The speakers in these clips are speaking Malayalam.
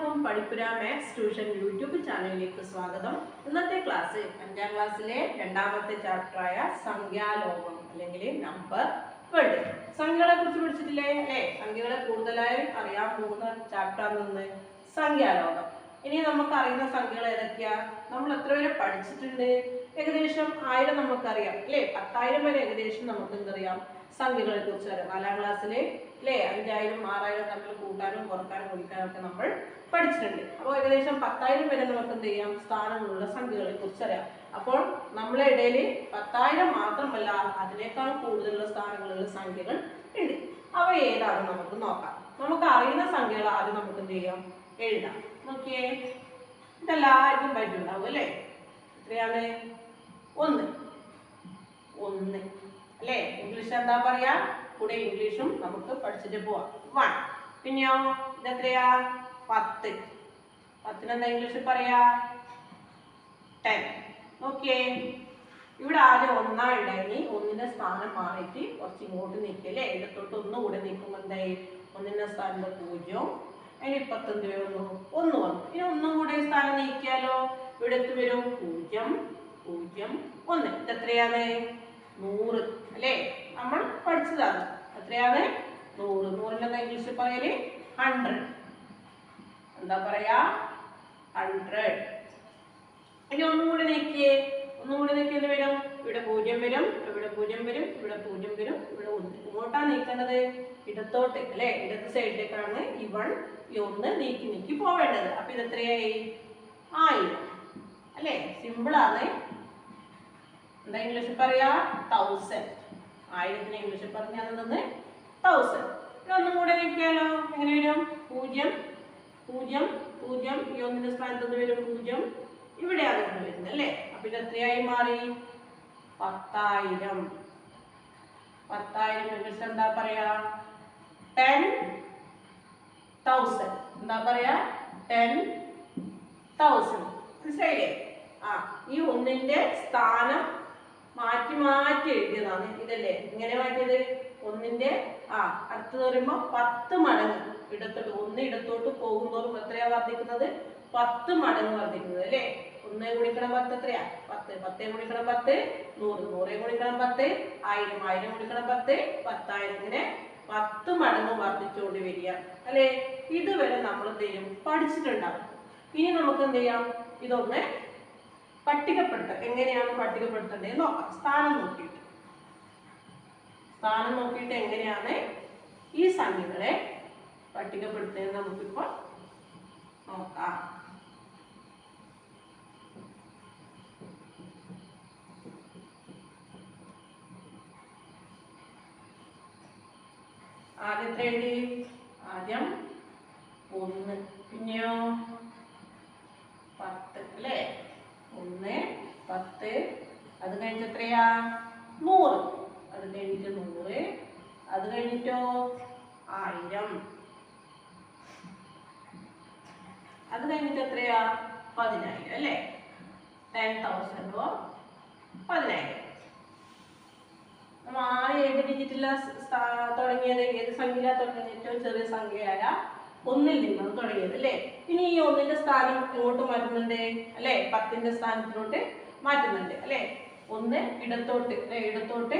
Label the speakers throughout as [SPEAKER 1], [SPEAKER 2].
[SPEAKER 1] എല്ലാവർക്കും പഠിപ്പുര മാത്സ് ട്യൂഷൻ യൂട്യൂബ് ചാനലിലേക്ക് സ്വാഗതം. ഇന്നത്തെ ക്ലാസ് 5ാം ക്ലാസ്സിലെ രണ്ടാമത്തെ ചാപ്റ്ററായ സംഖ്യാലോകം അല്ലെങ്കിൽ നമ്പർ വേൾഡ്. സംഖ്യകളെ കുറിച്ച് പഠിച്ചിട്ടില്ലേ അല്ലേ? സംഖ്യകളെ കൂടുതലായി അറിയാൻ പോകുന്ന ചാപ്റ്ററാണ് ഇന്ന് സംഖ്യാലോകം. ഇനി നമുക്ക് അറിയുന്ന സംഖ്യകൾ ഏതൊക്കെയാ? നമ്മൾ എത്ര വരെ പഠിച്ചിട്ടുണ്ട്? ഏകദേശം 1000 നമുക്കറിയാം അല്ലേ? 10,000 വരെ ഏകദേശം നമുക്ക് എന്തറിയാം? സംഖ്യകളെ കുറിച്ച് അറിയാം. 4ാം ക്ലാസ്സിലെ അല്ലേ 5000 6000 തമ്മിൽ കൂട്ടാനും കുറക്കാനും ഗുണിക്കാനും ഒക്കെ നമ്മൾ പഠിച്ചിട്ടുണ്ട്. അപ്പോൾ ഏകദേശം 10,000 വരെ നമുക്ക് എന്ത് ചെയ്യാം? സ്ഥാനങ്ങളുള്ള സംഖ്യകളെ കുറിച്ച് അറിയാം. അപ്പോൾ നമ്മളെ ഇടയിൽ 10,000 മാത്രമല്ല അതിനേക്കാൾ കൂടുതലുള്ള സ്ഥാനങ്ങളുള്ള സംഖ്യകൾ ഉണ്ട്. അവ ഏതാണ് നമുക്ക് നോക്കാം. നമുക്ക് അറിയുന്ന സംഖ്യകൾ ആദ്യം നമുക്ക് എന്ത് ചെയ്യാം? എഴുതാം. നോക്കിയേ, ഇതെല്ലാവർക്കും പറ്റുണ്ടാവും അല്ലേ? എത്രയാണ്? 1 അല്ലേ? ഇംഗ്ലീഷ് എന്താ പറയാ? കൂടെ ഇംഗ്ലീഷും നമുക്ക് പഠിച്ചിട്ട് പോവാം. 1. പിന്നെയോ ഇതെത്രയാ? 10. 10 എന്താ ഇംഗ്ലീഷ് പറയാ? 10. ഓക്കെ, ഇവിടെ ആദ്യം 1 ഉണ്ടായി. 1ന്റെ സ്ഥാനം മാറിയിട്ട് കുറച്ച് ഇങ്ങോട്ട് നീക്കല്ലേ? ഇടത്തോട്ട് ഒന്നുകൂടെ നീക്കുമ്പോൾ എന്തായി? 1ന്റെ സ്ഥാനത്ത് 0. അതിന് ഇപ്പത്ത് എന്ത് വരുന്നു? 1 വന്നു. ഇനി ഒന്നും കൂടെ സ്ഥാനം നീക്കിയാലോ? ഇവിടെ വരും 0 0 1. ഇതെത്രയാണ്? 100 അല്ലേ? നമ്മൾ പഠിച്ചതാണ്. എത്രയാണ്? 100. 100ന്റെ ഇംഗ്ലീഷ് പറയല് 100. എന്താ പറയാ? 100. ഇനി ഒന്നും കൂടി നീക്കിയേ. എന്ത് വരും? ഇവിടെ 0 വരും, ഇവിടെ 0 വരും, ഇവിടെ 0 വരും, ഇവിടെ 1. ഇങ്ങോട്ടാണ് നീക്കേണ്ടത്? ഇടത്തോട്ട് അല്ലേ? ഇടത് സൈഡിലേക്കാണ് ഈ 1 ഈ 1 നീക്കി പോവേണ്ടത്. അപ്പൊ ഇത് എത്രയായി? 1000 അല്ലേ? സിമ്പിളാണ്. എന്താ ഇംഗ്ലീഷ് പറയാ? 1000. 1000ത്തിന് ഇംഗ്ലീഷ് പറഞ്ഞാൽ 1000. ഒന്നും കൂടെ നീക്കിയാലോ? എങ്ങനെ വരും? 0 0 0. ഈ 1ന്റെ സ്ഥാനത്ത് വരും 0. ഇവിടെയാണ് വരുന്നത് അല്ലേ? അപ്പൊ ഇത് എത്രയായി മാറി? 10,000. 10,000 ഇംഗ്ലീഷ് എന്താ പറയാ? 10,000. എന്താ പറയാ? 10,000. മനസ്സിലായില്ലേ? ഈ 1ന്റെ സ്ഥാനം മാറ്റി എഴുതിയതാണ്. ഇതല്ലേ ഇങ്ങനെ മാറ്റിയത്? 1ന്റെ അടുത്തത് പറയുമ്പോ 10 മടങ്ങ് ഇടത്തോട്ട് 1 ഇടത്തോട്ട് പോകുന്തോറും എത്രയാ വർദ്ധിക്കുന്നത്? 10 മടങ്ങ് വർദ്ധിക്കുന്നത് അല്ലേ? 1 ഗുണിക്കണം 10 എത്രയാ? 10. 10 ഗുണിക്കണം 10 100. 100 ഗുണിക്കണം 10 1000. 1000 ഗുണിക്കണം 10 10,000. ഇങ്ങനെ 10 മടങ്ങ് വർദ്ധിച്ചുകൊണ്ട് വരിക അല്ലേ? ഇതുവരെ നമ്മൾ എന്ത് ചെയ്യും? പഠിച്ചിട്ടുണ്ടാവും. ഇനി നമുക്ക് എന്ത് ചെയ്യാം? ഇതൊന്ന് പട്ടികപ്പെടുത്താം. എങ്ങനെയാണ് പട്ടികപ്പെടുത്തേണ്ടത് നോക്കാം. സ്ഥാനം നോക്കിയിട്ട് എങ്ങനെയാണ് ഈ സംഖ്യകളെ പട്ടികപ്പെടുത്തുന്നത് നമുക്കിപ്പോൾ നോക്കാം. ആദ്യത്തെ എഴുതി. ആദ്യം 1. പിന്നെയോ 10 അല്ലേ? 1 10. അത് കഴിഞ്ഞിട്ട് എത്രയാ? 100. അത് കഴിഞ്ഞിട്ട് 100. അത് കഴിഞ്ഞിട്ടോ 1000. അത് കഴിഞ്ഞിട്ട് എത്രയാ? 10,000 അല്ലേ? 10,000 10,000. നമ്മൾ ആദ്യം ഏത് ഡിജിറ്റില തുടങ്ങിയത്? ഏത് സംഖ്യയിലാ തുടങ്ങിയത്? ഏറ്റവും ചെറിയ സംഖ്യയായ 1ൽ നിന്നാണ് തുടങ്ങിയത് അല്ലേ? ഇനി ഈ 1ന്റെ സ്ഥാനം ഇങ്ങോട്ട് മാറ്റുന്നുണ്ട് അല്ലേ? 10ന്റെ സ്ഥാനത്തിലോട്ട് മാറ്റുന്നുണ്ട് അല്ലേ? 1 ഇടത്തോട്ട് അല്ലേ? ഇടത്തോട്ട്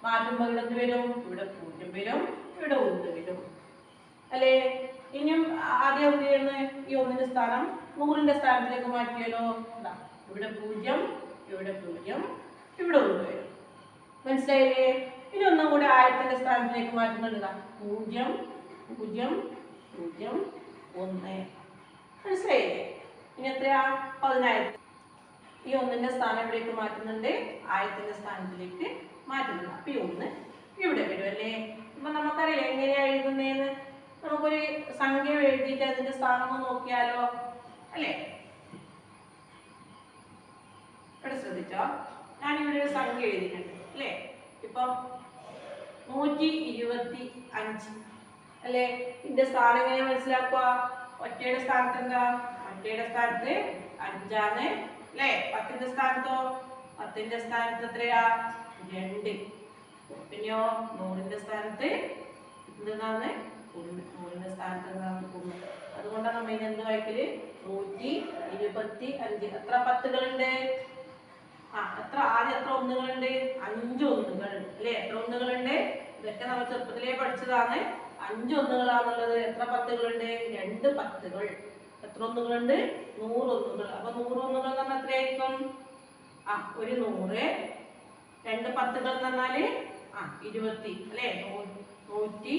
[SPEAKER 1] മാറ്റുമ്പോൾ ഇടത്ത് വരും, ഇവിടെ 0 വരും, ഇവിടെ 1 വരും അല്ലേ? ഇനിയും ആദ്യം എന്ത് ചെയ്യുന്നത്? ഈ 1ന്റെ സ്ഥാനം 100ന്റെ സ്ഥാനത്തിലേക്ക് മാറ്റിയാലോ? ഇവിടെ 0 ഇവിടെ 0 ഇവിടെ 1 വരും. മനസ്സിലായില്ലേ? ഇനി ഒന്നും കൂടി 1000ന്റെ സ്ഥാനത്തിലേക്ക് മാറ്റുന്നുണ്ട്. 0 0 0 1. മനസ്സിലായില്ലേ? ഇനി എത്രയാ? 10,000. ഈ 1ന്റെ സ്ഥാനം എവിടേക്ക് മാറ്റുന്നുണ്ട്? 1000ന്റെ സ്ഥാനത്തിലേക്ക് മാറ്റുന്നുണ്ട്. അപ്പൊ ഈ 1 ഇവിടെ വരും അല്ലേ? അപ്പൊ നമുക്കറിയാം എങ്ങനെയാ എഴുതുന്നതെന്ന്. നമുക്കൊരു സംഖ്യ എഴുതിയിട്ട് അതിന്റെ സ്ഥാനം നോക്കിയാലോ അല്ലേ? ഇവിടെ ശ്രദ്ധിച്ചോ, ഞാനിവിടെ ഒരു സംഖ്യ എഴുതിയിട്ടുണ്ട് അല്ലേ? ഇപ്പൊ 125 അല്ലേ? ഇതിന്റെ സ്ഥാനം എങ്ങനെയാ മനസ്സിലാക്കുക? ഒറ്റയുടെ സ്ഥാനത്ത് എന്താ? ഒറ്റയുടെ സ്ഥാനത്ത് 5 ആണ് അല്ലേ? 10ന്റെ സ്ഥാനത്തോ? 10ന്റെ സ്ഥാനത്ത് എത്രയാ? 2. പിന്നെയോ 100ന്റെ സ്ഥാനത്ത് എന്താണ്? 1. 100ന്റെ സ്ഥാനത്ത് എന്താണ്? 1. അതുകൊണ്ടാണ് നമ്മൾ ഇതിന് എന്ത് വായിക്കല് 125. എത്ര പത്തുകളുണ്ട്? എത്ര ആദ്യം എത്ര ഒന്നുകളുണ്ട്? 5 ഒന്നുകളുണ്ട് അല്ലേ? എത്ര ഒന്നുകളുണ്ട്? ഇതൊക്കെ നമ്മൾ ചെറുപ്പത്തിലേ പഠിച്ചതാണ്. 5 ഒന്നുകളാണുള്ളത്. എത്ര പത്തുകളുണ്ട്? 2 പത്തുകൾ. എത്ര ഒന്നുകളുണ്ട്? 100 ഒന്നുകൾ. അപ്പൊ 100 ഒന്നുകൾ എന്ന് പറഞ്ഞാൽ എത്രയായിരിക്കും? ഒരു 100. 2 പത്തുകൾ എന്ന് പറഞ്ഞാല് 20 അല്ലേ? 120.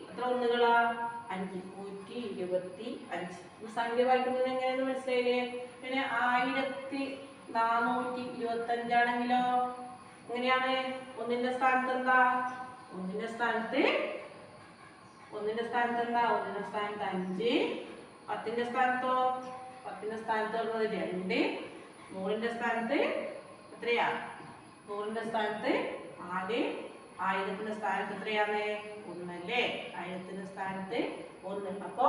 [SPEAKER 1] എത്ര ഒന്നുകളാ? 5. 125. സംഖ്യ വായിക്കുന്നത് എങ്ങനെയാന്ന് മനസ്സിലായില്ലേ? പിന്നെ 1425 ആണെങ്കിലോ എങ്ങനെയാണ്? ഒന്നിന്റെ സ്ഥാനത്ത് എന്താ? ഒന്നിന്റെ സ്ഥാനത്ത് എന്താ? ഒന്നിന്റെ സ്ഥാനത്ത് 5. 10ന്റെ സ്ഥാനത്തോ? 10ന്റെ സ്ഥാനത്ത് വരുന്നത് 2. 100ന്റെ സ്ഥാനത്ത് എത്രയാ? 100ന്റെ സ്ഥാനത്ത് 4. 1000ത്തിന്റെ സ്ഥാനത്ത് എത്രയാണ്? 1 അല്ലേ? 1000ത്തിന്റെ സ്ഥാനത്ത് 1. അപ്പൊ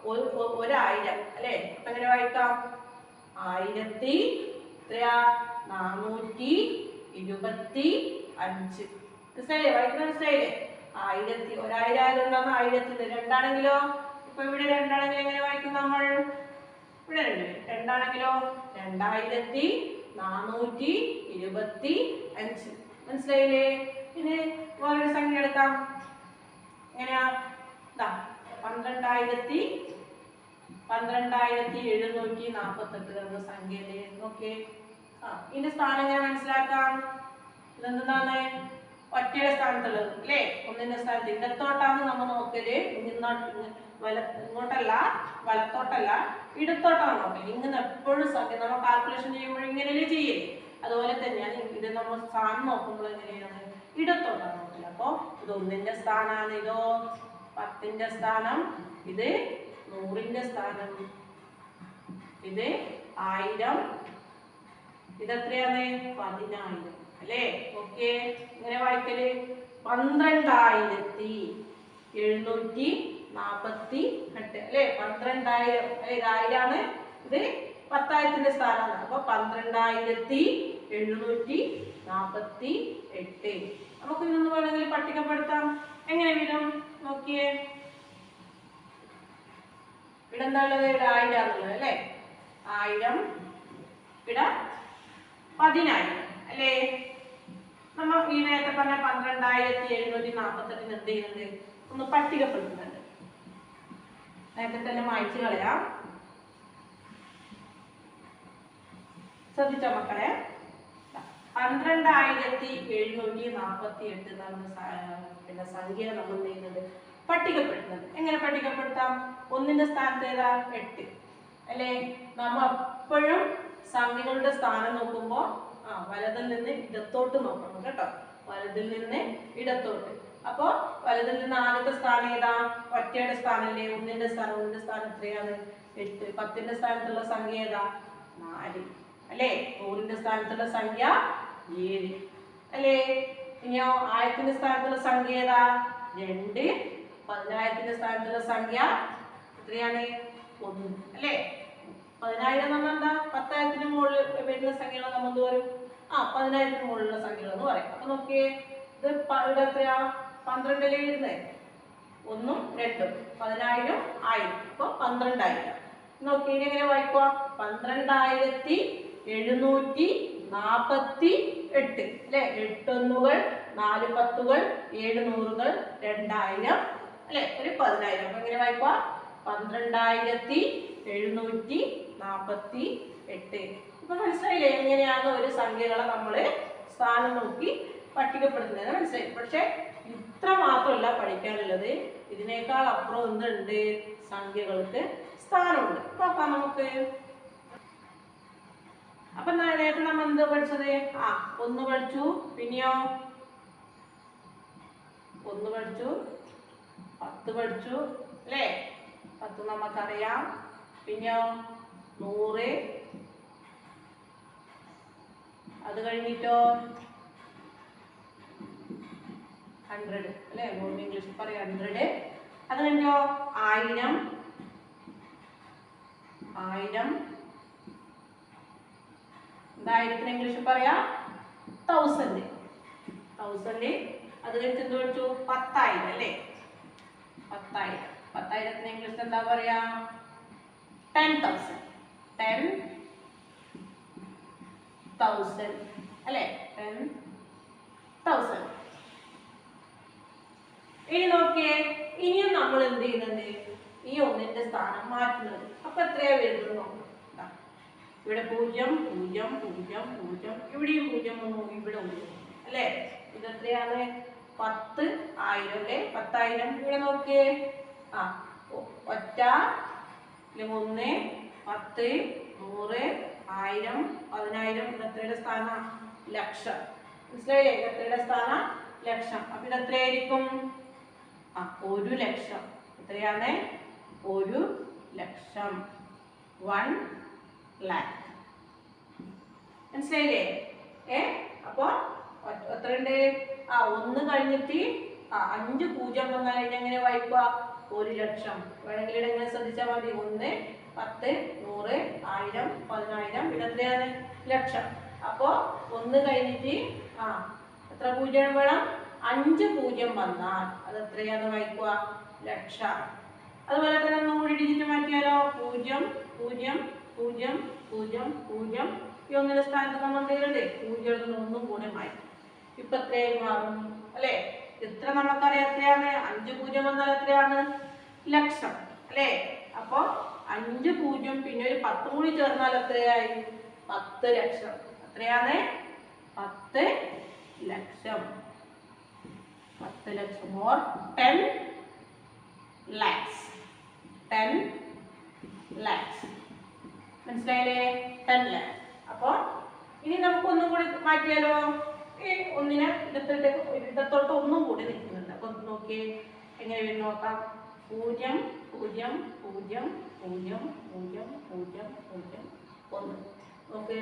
[SPEAKER 1] 1000 അല്ലേ? അപ്പൊ എങ്ങനെ വായിക്കാം? 1000 എത്രയാ? 425. മനസ്സിലായില്ലേ? വായിക്കുന്നത് മനസ്സിലായില്ലേ? 1000 1000 ആയതുകൊണ്ടാണ് 1000ത്തിന്റെ. 2 ആണെങ്കിലോ? ഇപ്പൊ ഇവിടെ 2 ആണെങ്കിൽ എങ്ങനെ വായിക്കും നമ്മൾ? ഇവിടെ 2 ആണെങ്കിലോ 2425. മനസ്സിലായില്ലേ? പിന്നെ വേറൊരു സംഖ്യ എടുക്കാം. എങ്ങനെയാ? 12748 എന്ന സംഖ്യയില് നോക്കിയേ. ഇതിന്റെ സ്ഥാനം എങ്ങനെ മനസ്സിലാക്കാം? ഇതെന്താണ്? ഒറ്റയുടെ സ്ഥാനത്തുള്ളത് അല്ലേ? ഒന്നിന്റെ സ്ഥാനത്ത് ഇടത്തോട്ടാണ് നമ്മൾ നോക്കല്. ഇങ്ങോട്ടല്ല, വലത്തോട്ടല്ല, ഇടത്തോട്ടാണ് നോക്കല്. ഇങ്ങനെ എപ്പോഴും സംഖ്യ നമ്മൾ കാൽക്കുലേഷൻ ചെയ്യുമ്പോൾ ഇങ്ങനെയല്ലേ ചെയ്യേ? അതുപോലെ തന്നെയാണ് ഇത് നമ്മൾ സ്ഥാനം നോക്കുമ്പോൾ എങ്ങനെയാണ്? ഇടത്തോട്ടാണ് നോക്കല്. അപ്പൊ ഇത് 1ന്റെ സ്ഥാനമാണ്. ഇതോ 10ന്റെ സ്ഥാനം. ഇത് 100ന്റെ സ്ഥാനം. ഇത് 1000. ഇതെത്രയാണ്? 10000 അല്ലേ? ഓക്കെ. ഇങ്ങനെ വായിക്കല് 12748 അല്ലേ? 12000 ഇത് 1000 ആണ്. ഇത് 10000ത്തിന്റെ സ്ഥാനമാണ്. അപ്പൊ 12748. നമുക്ക് ഇതൊന്ന് വേണമെങ്കിൽ പട്ടികപ്പെടുത്താം. എങ്ങനെ വരും നോക്കിയേ. ഇവിടെ എന്താ ഉള്ളത്? ഇവിടെ 1000 ആണുള്ളത് അല്ലേ? 1000. ഇവിടെ 10000 അല്ലേ? നമ്മൾ ഈ നേരത്തെ പറഞ്ഞ 12748 എന്ത് ചെയ്യുന്നുണ്ട്? ഒന്ന് പട്ടികപ്പെടുത്തുന്നുണ്ട്. നേരത്തെ തന്നെ മായ്ച്ചു കളയാം. ശ്രദ്ധിച്ചോ മക്കളെ? 12748 എന്ന സംഖ്യ നമ്മൾ എന്ത് ചെയ്യുന്നുണ്ട്? പട്ടികപ്പെടുത്തുന്നുണ്ട്. എങ്ങനെ പട്ടികപ്പെടുത്താം? 1ന്റെ സ്ഥാനത്ത് ഏതാ? 8 അല്ലേ? നമ്മൾ എപ്പോഴും സംഖ്യകളുടെ സ്ഥാനം നോക്കുമ്പോൾ വലതിൽ നിന്ന് ഇടത്തോട്ട് നോക്കണം കേട്ടോ. വലതിൽ നിന്ന് ഇടത്തോട്ട്. അപ്പൊ വലതിൽ നിന്ന് ആദ്യത്തെ സ്ഥാനം ഏതാ? ഒറ്റയുടെ സ്ഥാനല്ലേ? 1ന്റെ സ്ഥാനം. 1ന്റെ സ്ഥാനം എത്രയാണ്? 8. 10ന്റെ സ്ഥാനത്തുള്ള സംഖ്യ ഏതാ? 4 അല്ലേ? 100ന്റെ സ്ഥാനത്തുള്ള സംഖ്യ 7 അല്ലേ? ഇനിയോ 1000ത്തിന്റെ സ്ഥാനത്തുള്ള സംഖ്യ ഏതാ? 2. 10000ത്തിന്റെ സ്ഥാനത്തുള്ള സംഖ്യ എത്രയാണ്? 1 അല്ലേ? 10000 എന്ന് പറഞ്ഞാൽ എന്താ? 10000ത്തിന് മുകളിൽ വരുന്ന സംഖ്യകൾ നമ്മൾ എന്ത് പറയും? 10000ത്തിന് മുകളിലുള്ള സംഖ്യകൾ എന്ന് പറയും. അപ്പൊ നോക്കിയേ, ഇത് ഇവിടെ എത്രയാ? 12 അല്ലേ വരുന്നത്? 1ഉം 2ഉം 10000 1000. അപ്പൊ 12000. നോക്കിയേ, എങ്ങനെ വായിക്കുക? 12748 അല്ലെ? 8 ഒന്നുകൾ, 4 പത്തുകൾ, 7 നൂറുകൾ, 2000 അല്ലെ? ഒരു 10000. അപ്പൊ എങ്ങനെ വായിക്കുക? 12748. ഇപ്പൊ മനസ്സിലായില്ലേ എങ്ങനെയാണ് ഒരു സംഖ്യകളെ നമ്മള് സ്ഥാനം നോക്കി പട്ടികപ്പെടുത്തുന്നത്? മനസ്സിലായി. പക്ഷെ ഇത്ര മാത്രമല്ല പഠിക്കാനുള്ളത്, ഇതിനേക്കാൾ അപ്പുറം എന്തുണ്ട്? സംഖ്യകൾക്ക് സ്ഥാനമുണ്ട്. നോക്കാം നമുക്ക്. അപ്പൊ നേരത്തെ നമ്മൾ എന്ത് പഠിച്ചത്? 1 പഠിച്ചു. പിന്നെയോ 1 പഠിച്ചു, 10 പഠിച്ചു അല്ലേ? 10 നമുക്കറിയാം. പിന്നെയോ 100. അത് കഴിഞ്ഞിട്ടോ 100 അല്ലേ? ഇംഗ്ലീഷിൽ പറയാം 100. അത് കഴിഞ്ഞോ 1000. എന്തായിരത്തിന് ഇംഗ്ലീഷിൽ പറയാ? 1000. അത് കഴിഞ്ഞിട്ട് എന്ത് പഠിച്ചു? 10000 അല്ലേ? 10000. 10,000 ഇംഗ്ലീഷിൽ എന്താ പറയാ? 10,000. 10,000 അല്ലേ? 10,000. ഇനി നോക്കിയേ, ഇനിയും നമ്മൾ എന്ത് ചെയ്യുന്നുണ്ട്? ഈ ഒന്നിന്റെ സ്ഥാനം മാറ്റുന്നത്. അപ്പൊ എത്രയാ വരുന്നത് നോക്കാം. ഇവിടെ 0 0 0 0, ഇവിടെയും 0 1 ഇവിടെ 1 അല്ലേ? ഇത് എത്രയാണ്? 10,000 അല്ലേ? 10,000. ഇവിടെ നോക്കിയേ, ഒറ്റ 1 10 100 1000 10,000. ഇത് എത്രയുടെ സ്ഥാനം? ലക്ഷം. മനസ്സിലായില്ലേ? ഇത് എത്രയുടെ സ്ഥാനം? ലക്ഷം. അപ്പൊ ഇത് എത്രയായിരിക്കും? 1 ലക്ഷം. എത്രയാണ്? 1 ലക്ഷം. 1 lakh. മനസ്സിലായില്ലേ? അപ്പൊ എത്രയുണ്ട്? 1 കഴിഞ്ഞിട്ട് 5 0 വന്നാൽ എങ്ങനെ വായിക്കുക? 1 ലക്ഷം. വേണമെങ്കിൽ എങ്ങനെ ശ്രദ്ധിച്ചാൽ മതി. 1 10 100 1000 10,000. പിന്നെ എത്രയാണ്? ലക്ഷം. അപ്പോ 1 കഴിഞ്ഞിട്ട് എത്ര 0 വേണം? 5 0 വന്നാൽ അത് എത്രയാന്ന് വായിക്കുക? ലക്ഷം. അതുപോലെ തന്നെ ഒന്നുകൂടി ഡിജിറ്റ് മാറ്റിയാലോ? 0 0 0 0 0. ഈ ഒന്നിന്റെ സ്ഥാനത്ത് നമ്മൾ എന്തെയ്യുന്നുണ്ട്? 0 ഒന്നും കൂടെ മാറ്റി. ഇപ്പൊ എത്രയായി മാറും അല്ലേ? എത്ര നമുക്കറിയാം എത്രയാണ്? 5 0 വന്നാൽ എത്രയാണ്? ലക്ഷം അല്ലേ? അപ്പൊ 5 0 പിന്നെ ഒരു 10 കൂടി ചേർന്നാൽ എത്രയായി? 10 ലക്ഷം. എത്രയാണ്? 10 ലക്ഷം. 10 ലക്ഷം or 10 lakhs. 10 lakhs. മനസ്സിലായില്ലേ? 10 lakhs. അപ്പൊ ഇനി നമുക്ക് ഒന്നും കൂടി മാറ്റിയാലോ? ഈ ഒന്നിനെ ഇടത്തോട്ട് ഒന്നും കൂടി നിൽക്കുന്നുണ്ട്. അപ്പൊ നോക്കിയേ എങ്ങനെ വരും നോക്കാം. 0 0 0 0 0 0 0 1. നോക്ക്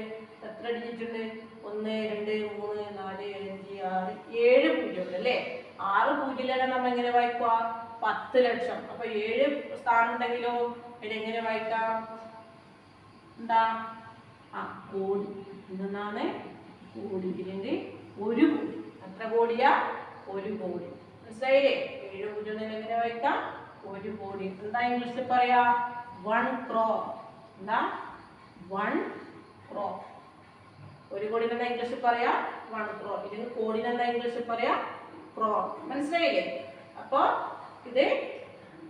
[SPEAKER 1] എത്ര ഡിജിറ്റ് ഉണ്ട്? 1 2 3 4 5 6 7 പൂജ്യം അല്ലേ? 6 പൂജ്യത്തിലാണ് നമ്മൾ എങ്ങനെ വായിക്കുക? 10 ലക്ഷം. അപ്പൊ 7 സ്ഥാനം ഉണ്ടെങ്കിലോ ഇതെങ്ങനെ വായിക്കാം? എന്താ? കോടി. ഇതെന്നാണ് കോടി. ഇല്ലെങ്കിൽ 1 കോടി. എത്ര കോടിയാ? 1 കോടി. മനസ്സിലായില്ലേ? 7 പൂജ്യം എങ്ങനെ വായിക്കാം? 1 കോടി. എന്താ ഇംഗ്ലീഷിൽ പറയാ? 1 crore. എന്താ? 1 crore. 1 കോടി എന്താ ഇംഗ്ലീഷിൽ പറയാ? 1 crore. ഇതിന് കോടിന് എന്താ ഇംഗ്ലീഷിൽ പറയാ? crore. മനസ്സിലായില്ലേ? അപ്പൊ ഇത്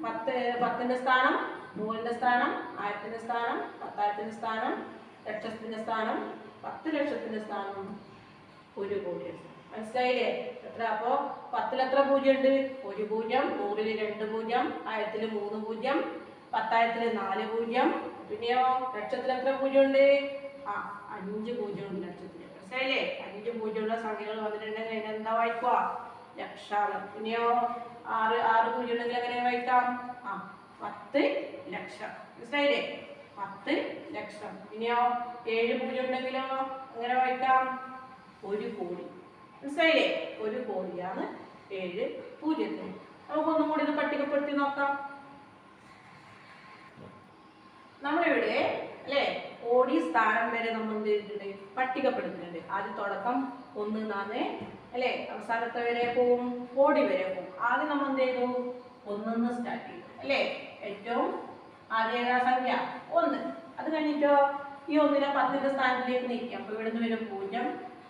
[SPEAKER 1] 10ന്റെ സ്ഥാനം, 100ന്റെ സ്ഥാനം, 1000ന്റെ സ്ഥാനം, 10,000ന്റെ സ്ഥാനം, ലക്ഷത്തിന്റെ സ്ഥാനം, 10 ലക്ഷത്തിന്റെ സ്ഥാനം, 1 കോടി. മനസ്സിലായില്ലേ? എത്ര? അപ്പൊ 10ൽ എത്ര പൂജ്യം ഉണ്ട്? 1 പൂജ്യം, 100ൽ 2 പൂജ്യം, 1000ൽ 3 പൂജ്യം, 10,000ൽ 4 പൂജ്യം. പിന്നെയോ ലക്ഷത്തിൽ എത്ര പൂജ്യം ഉണ്ട്? 5 പൂജ്യം ഉണ്ട് ലക്ഷത്തിൽ. മനസ്സിലായില്ലേ? 5 പൂജ്യമുള്ള സംഖ്യകൾ വന്നിട്ടുണ്ടെങ്കിൽ അതിന് എന്താ വായിക്കുക? ലക്ഷാണ്. പിന്നെയോ 6 പൂജ്യം ഉണ്ടെങ്കിൽ എങ്ങനെ വായിക്കാം? 10 ലക്ഷം. മനസ്സിലായില്ലേ? 10 ലക്ഷം. പിന്നെയോ 7 പൂജ്യം ഉണ്ടെങ്കിലോ എങ്ങനെ വായിക്കാം? 1 കോടി. മനസ്സിലായില്ലേ? 1 കോടിയാണ് 7 പൂജ്യത്തിന്. നമുക്കൊന്നും കൂടി ഇത് പട്ടികപ്പെടുത്തി നോക്കാം. നമ്മളിവിടെ അല്ലേ കോടി സ്ഥാനം വരെ നമ്മൾ എന്ത് ചെയ്തിട്ടുണ്ട്? പട്ടികപ്പെടുത്തുന്നുണ്ട്. ആദ്യം തുടക്കം 1 4 അല്ലേ? അവസാനത്തെ വരെ പോവും, കോടി വരെ പോവും. ആദ്യം നമ്മൾ എന്ത് ചെയ്തു? 1 സ്റ്റാർട്ട് ചെയ്തു അല്ലേ? ഏറ്റവും ആദ്യ സംഖ്യ 1. അത് കഴിഞ്ഞിട്ടോ ഈ 1നെ 10ന്റെ സ്ഥാനത്തിലേക്ക് നീക്കി. അപ്പൊ ഇവിടെ നിന്ന് വരും 0.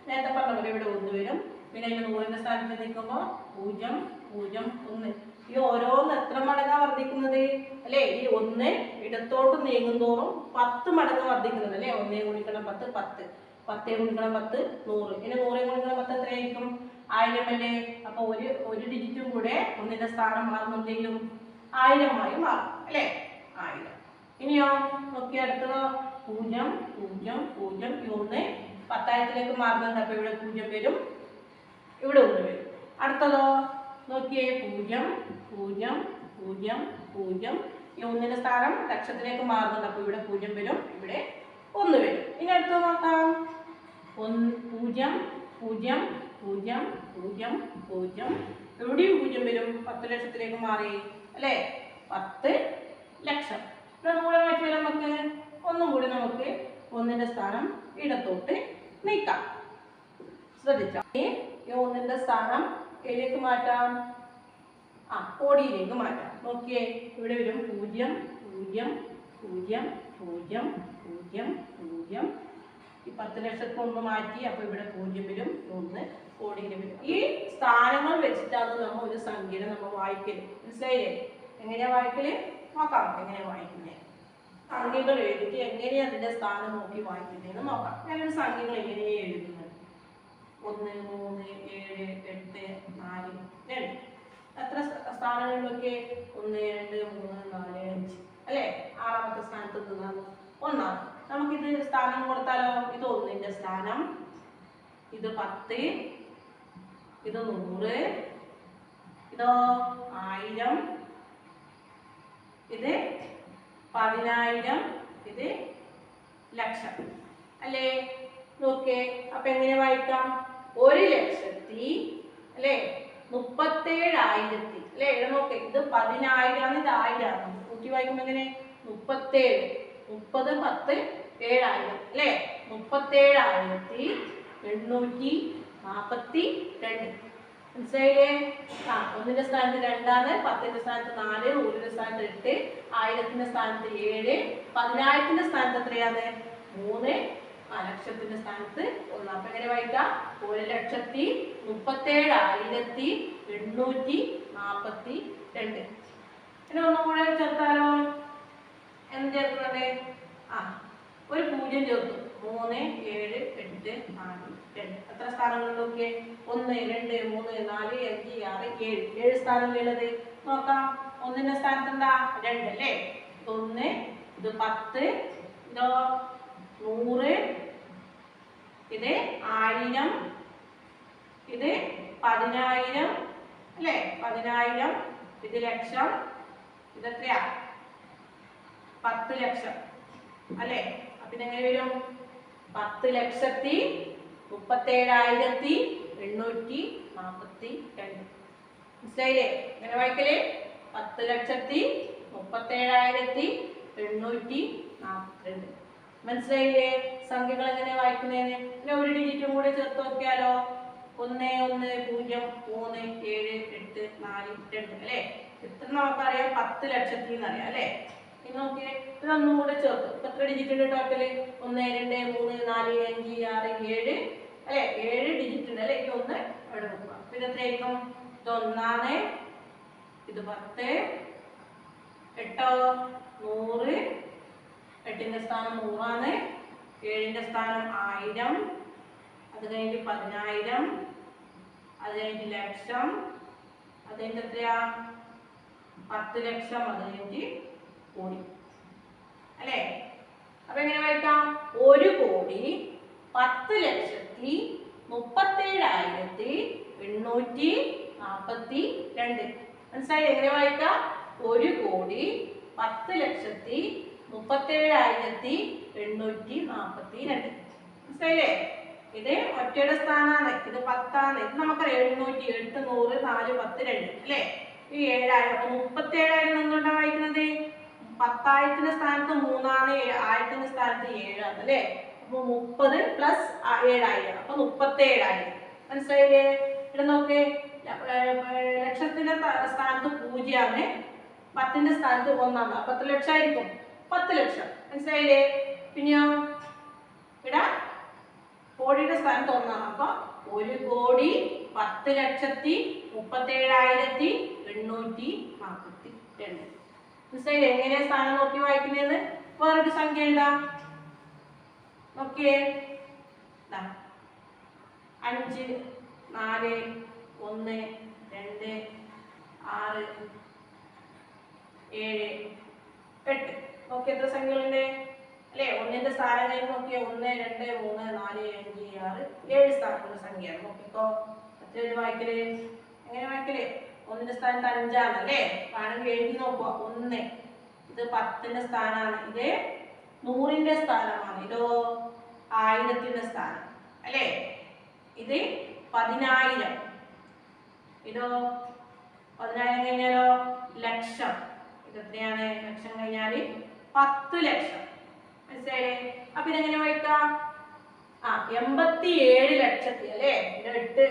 [SPEAKER 1] നേരത്തെ പറഞ്ഞ പോലെ ഇവിടെ 1 വരും. പിന്നെ അതിന് 100ന്റെ സ്ഥാനത്ത് നിൽക്കുമ്പോൾ 0 0 1. ഈ ഓരോന്ന് എത്ര മടങ്ങാ വർദ്ധിക്കുന്നത് അല്ലേ? ഈ 1 ഇടത്തോട്ട് നീങ്ങുന്തോറും 10 മടങ്ങ് വർദ്ധിക്കുന്നുണ്ട് അല്ലേ? 1 ഗുണിക്കണം 10 10, 10 ഗുണിക്കണം 10 100. ഇനി 100 ഗുണിക്കണം 10 എത്രയായിരിക്കും? 1000 അല്ലേ? അപ്പൊ ഒരു ഡിജിറ്റും കൂടെ 1ന്റെ സ്ഥാനം മാറുന്നുണ്ടെങ്കിലും 1000 ആയി മാറും അല്ലേ? 1000. ഇനിയോ നോക്കി അടുത്തതോ 0 0 0. ഈ 1 10,000ലേക്ക് മാറുന്നുണ്ട്. അപ്പൊ ഇവിടെ 0 വരും, ഇവിടെ 1 വരും. അടുത്തതോ നോക്കിയേ 0 0 0 0. ഈ 1ന്റെ സ്ഥാനം ലക്ഷത്തിലേക്ക് മാറുന്നുണ്ട്. അപ്പൊ ഇവിടെ 0 വരും, ഇവിടെ 1 വരും. ഇനി അടുത്തത് നോക്കാം. 0 0 0 0 0. എവിടെയും 0 വരും. 10 ലക്ഷത്തിലേക്ക് മാറി അല്ലേ? 10 ലക്ഷം. ഒന്നും കൂടെ മാറ്റിയാൽ നമുക്ക് ഒന്നും കൂടി നമുക്ക് 1ന്റെ സ്ഥാനം ഇടത്തോട്ട് നീക്കാം. ശ്രദ്ധിച്ചാൽ ഈ 1ന്റെ സ്ഥാനം ഏതിലേക്ക് മാറ്റാം? കോടിയിലേക്ക് മാറ്റാം. നോക്കിയേ, ഇവിടെ വരും 0 0 0 0 0 0. ഈ 10 ലക്ഷത്തിൽ ഒന്ന് മാറ്റി, അപ്പോൾ ഇവിടെ 0 വരും, 1 കോടിയിൽ വരും. ഈ സ്ഥാനങ്ങൾ വെച്ചിട്ടാണ് നമ്മൾ ഒരു സംഖ്യനെ നമ്മൾ വായിക്കല്. മനസ്സിലായില്ലേ? എങ്ങനെയാ വായിക്കല് നോക്കാം. എങ്ങനെയാ വായിക്കുന്നത്, സംഖ്യകൾ എഴുതിയിട്ട് എങ്ങനെയാ അതിന്റെ സ്ഥാനം നോക്കി വായിക്കുന്നതെന്ന് നോക്കാം. ഞാനൊരു സംഖ്യകൾ എങ്ങനെയാ എഴുതുന്നത്? 1 3 7 8 4 2. എത്ര സ്ഥാനങ്ങളിലൊക്കെ? 1 2 3 4 5 അല്ലേ? ആറാമത്തെ സ്ഥാനത്ത് നിന്നാണ് 1. നമുക്കിത് സ്ഥാനം കൊടുത്താലോ? ഇത് 1ന്റെ സ്ഥാനം, ഇത് 10, ഇത് 100, ഇതോ 1000, ഇത് 10,000, ഇത് ലക്ഷം അല്ലേ? നോക്കേ, അപ്പൊ എങ്ങനെ വായിക്കാം? 1,00,000 അല്ലേ? 37,000 അല്ലേ? ഇവിടെ നോക്കേ, ഇത് 10,000 ആണ്, ഇത് 1000 ആണ്. കൂട്ടി വായിക്കുമ്പോ എങ്ങനെ? 37, 30 10 7,000 അല്ലേ? 37,842. മനസ്സിലായില്ലേ? 1ന്റെ സ്ഥാനത്ത് 2 ആണ്, 10ന്റെ സ്ഥാനത്ത് 4, 100ന്റെ സ്ഥാനത്ത് 8, 1000ന്റെ സ്ഥാനത്ത് 7, 10,000ന്റെ സ്ഥാനത്ത് എത്രയാണ്? 3, ലക്ഷത്തിന്റെ സ്ഥാനത്ത് 1. അപ്പൊ എങ്ങനെ വായിക്കാം? 1,37,842. പിന്നെ ഒന്നും കൂടെ ചേർത്താലോ? എന്ത് ചേർക്കുന്നത്? ഒരു 0 ചേർത്തു. 3 7 8 4 2. എത്ര സ്ഥാനങ്ങൾ നോക്കിയേ? 1 2 3 4 5 6 7. 7 സ്ഥാനങ്ങളുള്ളത് നോക്കാം. 1ന്റെ സ്ഥാനത്ത് എന്താ? 2 അല്ലേ? 1, ഇത് 10, ഇതോ 100, ഇത് 1000, ഇത് 10,000 അല്ലേ? 10,000, ഇത് ലക്ഷം, ഇതെത്രയാ? 10 ലക്ഷം അല്ലേ? അപ്പൊ ഇതെങ്ങനെ വരും? 10,37,842. മനസ്സിലായില്ലേ? എങ്ങനെ വായിക്കല്? 10,37,842. മനസ്സിലായില്ലേ സംഖ്യകൾ എങ്ങനെ വായിക്കുന്നതിന്? പിന്നെ ഒരു ഡിജിറ്റും കൂടെ ചേർത്ത് നോക്കിയാലോ? 1 1 0 3 7 8 4 2 അല്ലേ? എത്ര നമുക്കറിയാം? 10 ലക്ഷത്തിൽ എന്നറിയാം അല്ലേ? ഇനി നോക്കിയേ, ഇതൊന്നും കൂടെ ചേർത്ത് എത്ര ഡിജിറ്റ് ഉണ്ട് ടോട്ടല്? 1 2 3 4 5 6 7 അല്ലേ? 7 ഡിജിറ്റ് ഉണ്ട് അല്ലേ? ഈ 1 അവിടെ വെക്കുക. അപ്പൊ ഇത് എത്രയായിരിക്കും? ഇത് 1, ഇത് 10, 8 100, 8ന്റെ സ്ഥാനം 100 ആണ്, 7ന്റെ സ്ഥാനം 1000, അത് കഴിഞ്ഞിട്ട് 10,000, അത് കഴിഞ്ഞിട്ട് ലക്ഷം, അത് കഴിഞ്ഞിട്ട് എത്രയാ? 10 ലക്ഷം, അത് കഴിഞ്ഞിട്ട് കോടി അല്ലേ? അപ്പൊ എങ്ങനെ വായിക്കാം? 1,10,37,842. മനസ്സിലായി? എങ്ങനെ വായിക്കാം? 1,10,37,842. മനസ്സിലായില്ലേ? ഇത് ഒറ്റയുടെ സ്ഥാനാണ്, ഇത് 10 ആണ്. ഇത് നമുക്കറിയാം 700 8 100 4 10 2 അല്ലേ? ഈ 7,000. അപ്പൊ 37,000 എന്തുകൊണ്ടാണ് വായിക്കുന്നത്? 10,000ത്തിന്റെ സ്ഥാനത്ത് 3 ആണ്, 1000ത്തിന്റെ സ്ഥാനത്ത് 7 ആണ് അല്ലേ? അപ്പൊ 30 പ്ലസ് 7,000, അപ്പൊ 37,000. മനസ്സിലായില്ലേ? ഇവിടെ നോക്കേ, ലക്ഷത്തിന്റെ സ്ഥാനത്ത് 0 ആണ്, 10ന്റെ സ്ഥാനത്ത് 1 ആണ്. അപ്പൊ എത്ര ലക്ഷം ആയിരിക്കും? 10 ലക്ഷം. മനസ്സിലായില്ലേ? പിന്നെയോ ഇവിടെ കോടിയുടെ സ്ഥാനത്ത് 1 ആണ്. അപ്പൊ 1,37,842. മനസ്സിലായില്ലേ? എങ്ങനെയാ സ്ഥാനം നോക്കി വായിക്കുന്നതെന്ന്? വേറൊരു സംഖ്യ എഴുതാം. നോക്കിയേ, 5 4 1 2 6 7 8. നോക്കി എത്ര സംഖ്യകളുണ്ട് അല്ലേ? 1ന്റെ സ്ഥാനം കഴിഞ്ഞ് നോക്കിയാൽ 1 2 3 4 5 6 7 സ്ഥാനത്തുള്ള സംഖ്യയാണ്. നോക്കിക്കോ, എത്ര വായിക്കല്? എങ്ങനെ വായിക്കല്? 1ന്റെ സ്ഥാനത്ത് 5 ആണ് അല്ലേ? വേണമെങ്കിൽ എഴുതി നോക്കുക. 1, ഇത് 10ന്റെ സ്ഥാനമാണ്, ഇത് 100ന്റെ സ്ഥാനമാണ്, ഇതോ 1000ത്തിന്റെ സ്ഥാനം അല്ലേ? ഇത് 10,000, ഇതോ 10,000 കഴിഞ്ഞാലോ ലക്ഷം. ഇതെത്രയാണ്? ലക്ഷം കഴിഞ്ഞാൽ 10 ലക്ഷം. മനസ്സിലായില്ലേ? അപ്പൊ ഇതെങ്ങനെ വായിക്കാം? 87 ലക്ഷത്തി അല്ലേ? 10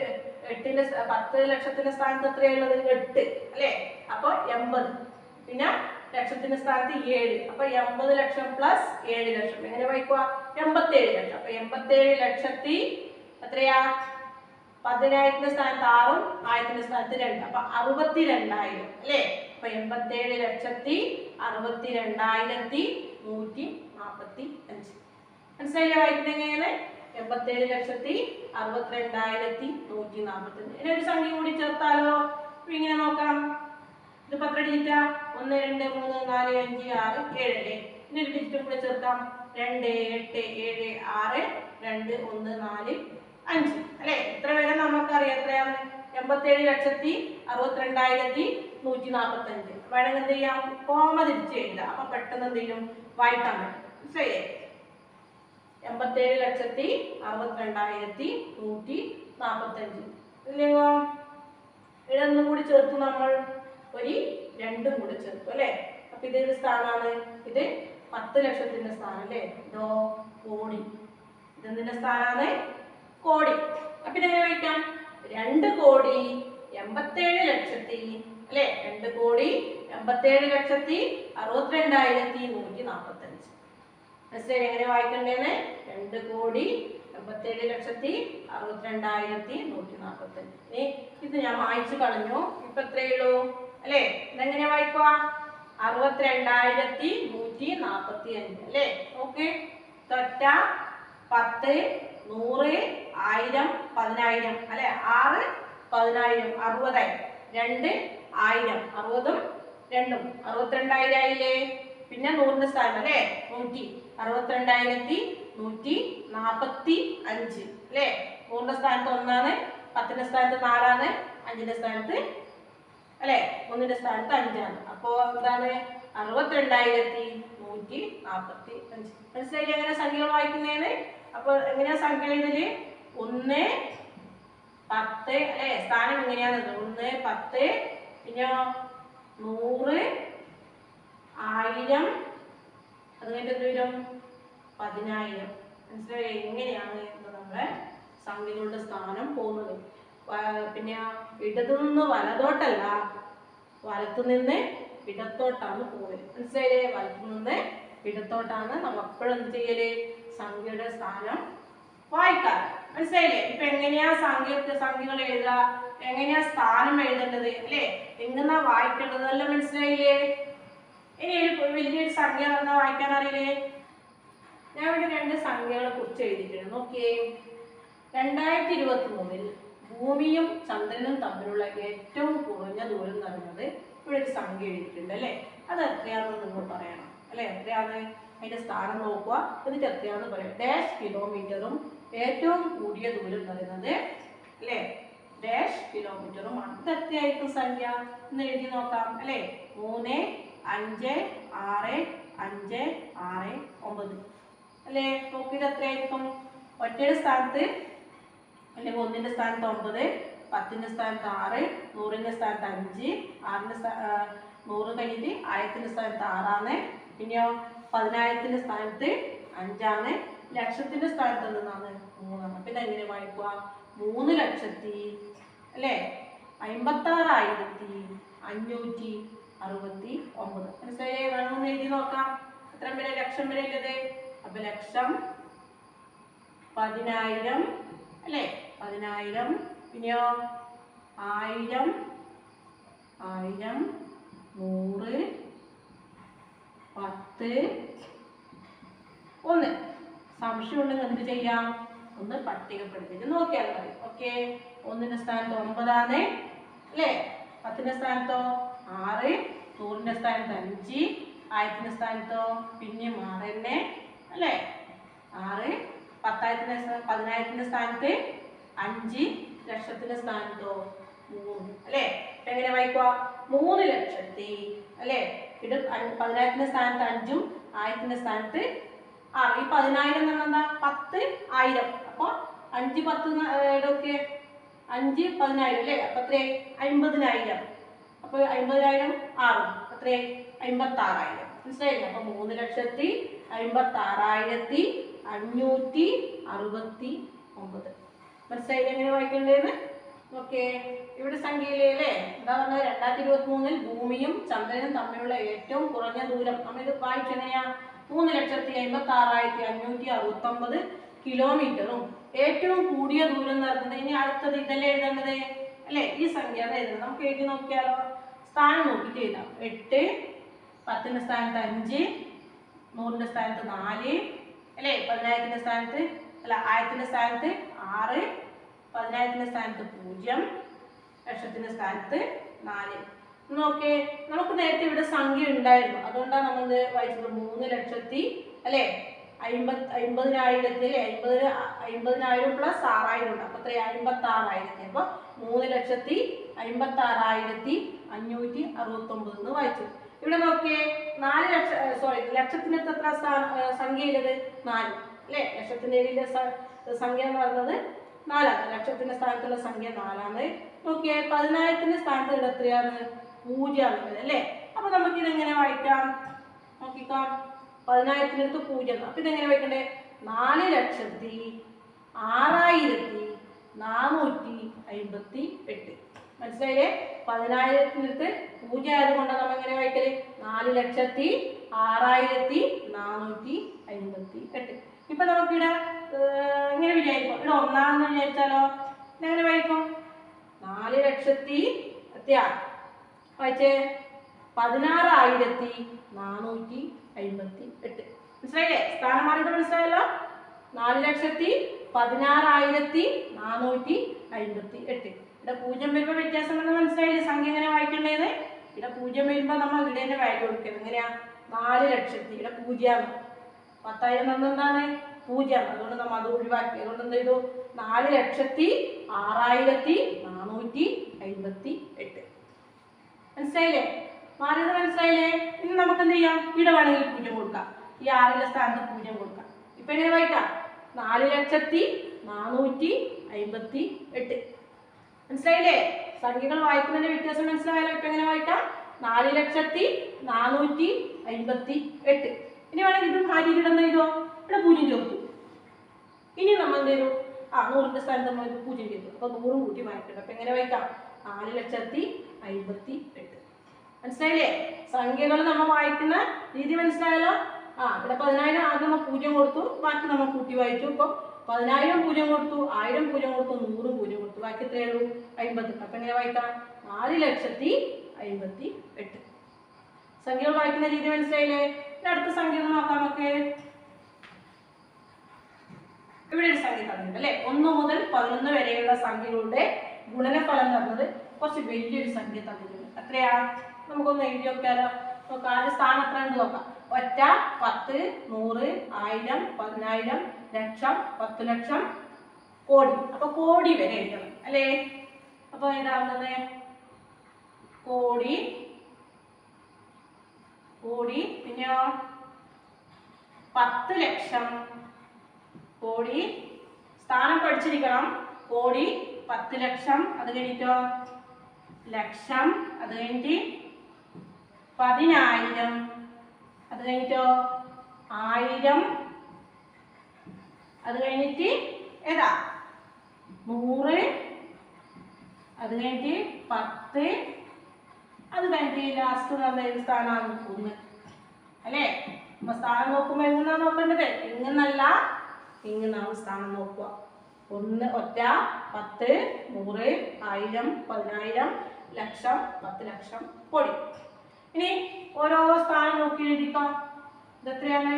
[SPEAKER 1] ലക്ഷത്തിന്റെ സ്ഥാനത്ത് എത്രയുള്ളത്? 8 അല്ലേ? അപ്പൊ 80. പിന്നെ ലക്ഷത്തിന്റെ സ്ഥാനത്ത് 7. അപ്പൊ 80 ലക്ഷം പ്ലസ് 7 ലക്ഷം എങ്ങനെ വായിക്കുക? 87 ലക്ഷം. അപ്പൊ 87 ലക്ഷത്തി എത്രയാ? 10,000ത്തിന്റെ സ്ഥാനത്ത് 6ഉം 1000ത്തിന്റെ സ്ഥാനത്ത് 2. അപ്പൊ 62,000 അല്ലേ? അപ്പൊ 87 ലക്ഷത്തി 62,145. മനസ്സിലായില്ലേ വായിക്കുന്നത് എങ്ങനെയാണ്? 87 ലക്ഷത്തി 62,145. ഇനി ഒരു സംഖ്യ കൂടി ചേർത്താലോ? ഇങ്ങനെ നോക്കാം. ഇതിപ്പോ എത്ര ഡിജിറ്റാ? 1 2 3 4 5 6 7 അല്ലേ? ഇനി ഒരു ഡിജിറ്റും കൂടെ ചേർക്കാം. 2 8 7 6 2 1 4 5 അല്ലേ? ഇത്ര വരെ നമുക്കറിയാം. എത്രയാണ്? 87 ലക്ഷത്തി 62,145. വേണമെങ്കിൽ എന്ത് ചെയ്യാം? കോമ തിരിച്ച് എഴുതാം. അപ്പൊ പെട്ടെന്ന് എന്ത് ചെയ്യും? വായിക്കാൻ പറ്റും. മനസ്സിലായില്ലേ? 87 ലക്ഷത്തി 62,145 ഇല്ലയോ? ഇതൊന്നും കൂടി ചേർത്തു. നമ്മൾ ഒരു 2ഉം കൂടി ചേർത്തു അല്ലേ? അപ്പൊ ഇതൊരു സ്ഥാനമാണ്. ഇത് 10 ലക്ഷത്തിന്റെ സ്ഥാനം അല്ലേ? ഇതോ കോടി. ഇതെന്തിന്റെ സ്ഥാനമാണ്? കോടി. അപ്പൊ ഇതെങ്ങനെ വയ്ക്കാം? 2 കോടി 87 ലക്ഷത്തി അല്ലേ? 2 കോടി 87 ലക്ഷത്തി 62,145. മനസ്സിലായി എങ്ങനെ വായിക്കണ്ടേന്ന്? 2 കോടി 87 ലക്ഷത്തി 62,145. ഇനി ഇത് ഞാൻ വായിച്ചു കളഞ്ഞു. ഇപ്പൊ എത്രയേ ഉള്ളൂ അല്ലേ? ഇതെങ്ങനെയാ വായിക്കുക? 62,145 അല്ലേ? ഓക്കെ. തൊറ്റ 10 100 1000 10,000 അല്ലെ? 6 10,000 60,000 2 1000 60ഉം 2ഉം 62,000 ആയില്ലേ? പിന്നെ 100ന്റെ സ്ഥാനം അല്ലേ? 162,145 അല്ലേ? 100ന്റെ സ്ഥാനത്ത് 1 ആണ്, 10ന്റെ സ്ഥാനത്ത് 4 ആണ്, 5ന്റെ സ്ഥാനത്ത് അല്ലേ? 1ന്റെ സ്ഥാനത്ത് 5 ആണ്. അപ്പോ എന്താണ്? 62,145. മനസ്സിലായില്ലേ എങ്ങനെ സംഖ്യകൾ വായിക്കുന്നതിന്? അപ്പൊ എങ്ങനെയാ സംഖ്യ എഴുതല്? 1 10 അല്ലേ? സ്ഥാനം എങ്ങനെയാണ്? 1 10 പിന്നെ 100 1000 അത് കഴിഞ്ഞിട്ട് എന്ത് വരും? 10,000. മനസ്സിലായി എങ്ങനെയാണ് നമ്മുടെ സംഖ്യകളുടെ സ്ഥാനം പോകുന്നത്? പിന്നെ ഇടതു നിന്ന് വലതോട്ടല്ല, വലത്തു നിന്ന് ഇടത്തോട്ടാണ് പോകല്. മനസ്സിലായില്ലേ? വലത്തു നിന്ന് ഇടത്തോട്ടാണ് നമ്മൾ എപ്പോഴും എന്ത് ചെയ്യല്? സംഖ്യയുടെ സ്ഥാനം വായിക്കാറ്. മനസ്സിലായില്ലേ? ഇപ്പൊ എങ്ങനെയാ സംഖ്യകൾ എഴുതുക? എങ്ങനെയാ സ്ഥാനം എഴുതേണ്ടത് അല്ലേ? എങ്ങനെ വായിക്കേണ്ടത് എല്ലാം മനസ്സിലായില്ലേ? ഇനി വലിയൊരു സംഖ്യ വന്നാൽ വായിക്കാൻ അറിയില്ലേ? ഞാൻ ഇവിടെ 2 സംഖ്യകളെ കുറിച്ച് എഴുതിയിട്ടുണ്ട്. നോക്കിയേ. 2023 ഭൂമിയും ചന്ദ്രനും തമ്മിലുള്ള ഏറ്റവും കുറഞ്ഞ ദൂരം എന്ന് പറയുന്നത് ഇവിടെ ഒരു സംഖ്യ എഴുതിയിട്ടുണ്ട് അല്ലേ? അത് എത്രയാണെന്ന് നിങ്ങൾ പറയണം അല്ലെ? എത്രയാണ്? അതിന്റെ സ്ഥാനം നോക്കുക. എന്നിട്ട് എത്രയാണെന്ന് പറയാം. ഡാഷ് കിലോമീറ്ററും ഏറ്റവും കൂടിയ ദൂരം എന്ന് പറയുന്നത് അല്ലേ? ഡാഷ് കിലോമീറ്ററുമാണ്. ഇത് എത്രയായിരിക്കും സംഖ്യ എന്ന് എഴുതി നോക്കാം അല്ലേ? 3 5 6 5 6 9 അല്ലേ? നോക്കിയത് എത്രയായിരിക്കും? ഒറ്റയുടെ സ്ഥാനത്ത് അല്ലെങ്കിൽ 1ന്റെ സ്ഥാനത്ത് 9, 10ന്റെ സ്ഥാനത്ത് 6, 100ന്റെ സ്ഥാനത്ത് 5, 100 കഴിഞ്ഞിട്ട് 1000ത്തിന്റെ സ്ഥാനത്ത് 6 ആണ്. പിന്നെയോ 10,000ത്തിന്റെ സ്ഥാനത്ത് 5 ആണ്. ലക്ഷത്തിന്റെ സ്ഥാനത്ത് എന്താണ്? 3 ആണ്. പിന്നെ എങ്ങനെ വായിക്കുക? 3 ലക്ഷത്തി അല്ലേ? 56,569. മനസ്സിലായേ? വേണമെന്ന് എഴുതി നോക്കാം. എത്ര വരെ? ലക്ഷം വരെ ഉള്ളത്. അപ്പൊ ലക്ഷം 10,000 അല്ലേ? 10,000 പിന്നെയോ 1000 1000 100 10 1. സംശയം ഉണ്ടെങ്കിൽ എന്ത് ചെയ്യാം? ഒന്ന് പട്ടികപ്പെടുത്തിട്ട് നോക്കിയാൽ മതി. ഓക്കെ. 1ന്റെ സ്ഥാനത്ത് 9 ആണ് അല്ലേ? 10ന്റെ സ്ഥാനത്തോ 6, 100ന്റെ സ്ഥാനത്ത് 5, 1000ത്തിന്റെ സ്ഥാനത്തോ പിന്നെയും 6 തന്നെ അല്ലേ? 6 10,000ത്തിന്റെ സ്ഥാനത്ത് 5, ലക്ഷത്തിന്റെ സ്ഥാനത്തോ 3 അല്ലേ? എങ്ങനെ വായിക്കുക? 3 ലക്ഷത്തി അല്ലേ? ഇത് 10,000ത്തിന്റെ സ്ഥാനത്ത് 5ഉം 1000ത്തിന്റെ സ്ഥാനത്ത് 6. ഈ 10,000 എന്ന് പറഞ്ഞാൽ 10 1000. അപ്പൊ 5 10 ഒക്കെ 5 10,000 അല്ലേ? അപ്പൊ എത്ര? 50,000. അപ്പൊ 50,000 6 എത്ര? 56,000. മനസ്സിലായില്ലേ? അപ്പൊ 3,56,569. മനസ്സിലായില്ലേ എങ്ങനെ വായിക്കേണ്ടതെന്ന്? ഓക്കെ, ഇവിടെ സംഖ്യയിലെ എന്താ പറഞ്ഞത് 2023 ഭൂമിയും ചന്ദ്രനും തമ്മിലുള്ള ഏറ്റവും കുറഞ്ഞ ദൂരം നമ്മളിത് വായിച്ചെങ്ങനെയാ 3,86,569 കിലോമീറ്ററും ഏറ്റവും കൂടിയ ദൂരം എന്ന് പറയുന്നത് ഇനി അടുത്തത് ഇതല്ലേ എഴുതേണ്ടത് അല്ലേ? ഈ സംഖ്യ എഴുതണം. നമുക്ക് എഴുതി നോക്കിയാലോ? സ്ഥാനം നോക്കിയിട്ട് എഴുതാം. 8, 10ന്റെ സ്ഥാനത്ത് 5, 100ന്റെ സ്ഥാനത്ത് 4 അല്ലേ? 10,000ന്റെ സ്ഥാനത്ത് അല്ല 1000ന്റെ സ്ഥാനത്ത് 6, 10,000ന്റെ സ്ഥാനത്ത് 0, ലക്ഷത്തിന്റെ സ്ഥാനത്ത് 4. നോക്കേ, നമുക്ക് നേരത്തെ ഇവിടെ സംഖ്യ ഉണ്ടായിരുന്നു, അതുകൊണ്ടാണ് നമ്മൾ വായിച്ചത് 3,00,000 അല്ലേ? 50,000 അല്ലേ? 50,000 പ്ലസ് 6,000 ഉണ്ട്, അപ്പൊ 56,000. അപ്പൊ 3,56,569 എന്ന് വായിച്ചു. ഇവിടെ നോക്കിയേ, 4 ലക്ഷം ലക്ഷത്തിന് എത്ര സംഖ്യയിലത് 4 അല്ലേ? ലക്ഷത്തിന്റെ സംഖ്യ എന്ന് പറയുന്നത് 4 ആണ്. ലക്ഷത്തിന്റെ സ്ഥാനത്തുള്ള സംഖ്യ 4 ആണ്. നോക്കിയേ, 10,000ത്തിന്റെ സ്ഥാനത്ത് ഇവിടെ എത്രയാണ്? 0 ആണ് അല്ലേ? അപ്പൊ നമുക്ക് ഇതെങ്ങനെ വായിക്കാം? നോക്കിക്കാം, 10,000-നടുത്ത് 0. അപ്പൊ ഇതെങ്ങനെ വായിക്കണ്ടേ? 4,06,458. മനസ്സിലായില്ലേ? 10,000-നടുത്ത് 0 ആയതുകൊണ്ടാണ് നമ്മൾ എങ്ങനെ വായിക്കല്? 4,06,458. ഇപ്പൊ നമുക്കിവിടെ ഇങ്ങനെ വിചാരിക്കും, ഇവിടെ ഒന്നാണെന്ന് വിചാരിച്ചാലോ? എങ്ങനെ വായിക്കും? 4,00,000 വായിച്ചേ 16,458. മനസ്സിലായില്ലേ? സ്ഥാനം മാറിയത് മനസ്സിലായല്ലോ? 4,16,458. ഇവിടെ 0 വരുമ്പോ വ്യത്യാസം വന്ന് മനസ്സിലായില്ലേ? സംഖ്യ എങ്ങനെ വായിക്കേണ്ടത്? ഇവിടെ 0 വരുമ്പോ നമ്മൾ ഇവിടെ തന്നെ വാല്യൂ കൊടുക്കുന്നത് എങ്ങനെയാ? 4,00,000. ഇവിടെ 0 10,000 എന്താണ്? 0. അതുകൊണ്ട് നമ്മൾ അത് ഒഴിവാക്കി. അതുകൊണ്ട് എന്ത് ചെയ്തു? 4,06,458. മനസ്സിലായില്ലേ? മാറിയത് മനസ്സിലായില്ലേ? ഇനി നമുക്ക് എന്ത് ചെയ്യാം? ഇവിടെ വേണമെങ്കിൽ 0 കൊടുക്കാം. ഈ 6ന്റെ സ്ഥാനത്ത് 0 കൊടുക്കാം. ഇപ്പൊ എങ്ങനെ വായിക്കാം? 4,04,58. മനസ്സിലായില്ലേ? സംഖ്യകൾ വായിക്കുന്നതിന്റെ വ്യത്യാസം മനസ്സിലായാലോ? ഇപ്പൊ എങ്ങനെ വായിക്കാം? 4,04,58. ഇനി വേണമെങ്കിൽ ഇത് മാറ്റിയിട്ട് എന്ത് ചെയ്തോ? ഇവിടെ 0 ചേർത്തു. ഇനി നമ്മൾ എന്ത് ചെയ്തു? 100ന്റെ സ്ഥാനത്ത് നമ്മൾ 0 ചെയ്തു. അപ്പൊ 100 കൂട്ടി വായിക്കണം. അപ്പൊ എങ്ങനെ വായിക്കാം? 4,58. മനസ്സിലായില്ലേ? സംഖ്യകൾ നമ്മൾ വായിക്കുന്ന രീതി മനസ്സിലായല്ലോ? ഇവിടെ 10,000 ആദ്യം നമ്മൾ 0 കൊടുത്തു, ബാക്കി നമ്മൾ കൂട്ടി വായിച്ചു. ഇപ്പൊ 10,000 0 കൊടുത്തു, 1000 0 കൊടുത്തു, 100 0 കൊടുത്തു, ബാക്കി എത്രയേ ഉള്ളൂ? 50. അപ്പൊ എങ്ങനെ വായിക്കാം? 4,58. സംഖ്യകൾ വായിക്കുന്ന രീതി മനസ്സിലായില്ലേ? അടുത്ത സംഖ്യ നോക്കാം നമുക്ക്. ഇവിടെ ഒരു സംഖ്യ തന്നിട്ടുണ്ട് അല്ലെ? 1 മുതൽ 11 വരെയുള്ള സംഖ്യകളുടെ ഗുണനഫലം തന്നത് കുറച്ച് വലിയൊരു സംഖ്യ തന്നിട്ടുണ്ട്. എത്രയാ? നമുക്കൊന്ന് എഴുതി നോക്കിയാലോ? നോക്കാം, ആദ്യ സ്ഥാനം എത്ര ഉണ്ട് നോക്കാം. ഒറ്റ, 10, 100, 1000, 10,000, ലക്ഷം, 10 ലക്ഷം, കോടി. അപ്പൊ കോടി വരെ എഴുതണം അല്ലേ? അപ്പൊ ഏതാവുന്നത്? കോടി, കോടി. പിന്നെയോ 10 ലക്ഷം, കോടി. സ്ഥാനം പഠിച്ചിരിക്കണം. കോടി, 10 ലക്ഷം, അത് കഴിഞ്ഞിട്ടോ ലക്ഷം, അത് കഴിഞ്ഞിട്ട് 10,000, അത് കഴിഞ്ഞിട്ടോ 1000, അത് കഴിഞ്ഞിട്ട് ഏതാ 100, അത് കഴിഞ്ഞിട്ട് 10, അത് കഴിഞ്ഞിട്ട് ലാസ്റ്റ് നമ്മൾ ഏത് സ്ഥാനമാണ്? 1 അല്ലേ? നമ്മൾ സ്ഥാനം നോക്കുമ്പോൾ എങ്ങനെയാണ് നോക്കേണ്ടത്? ഇങ്ങനല്ല, ഇങ്ങനാണ് സ്ഥാനം നോക്കുക. 1, ഒറ്റ, 10, 100, 1000, 10,000, ലക്ഷം, 10 ലക്ഷം, കോടി. ഇനി ഓരോ സ്ഥാനം നോക്കി എഴുതിക്കാം. ഇതെത്രയാണ്?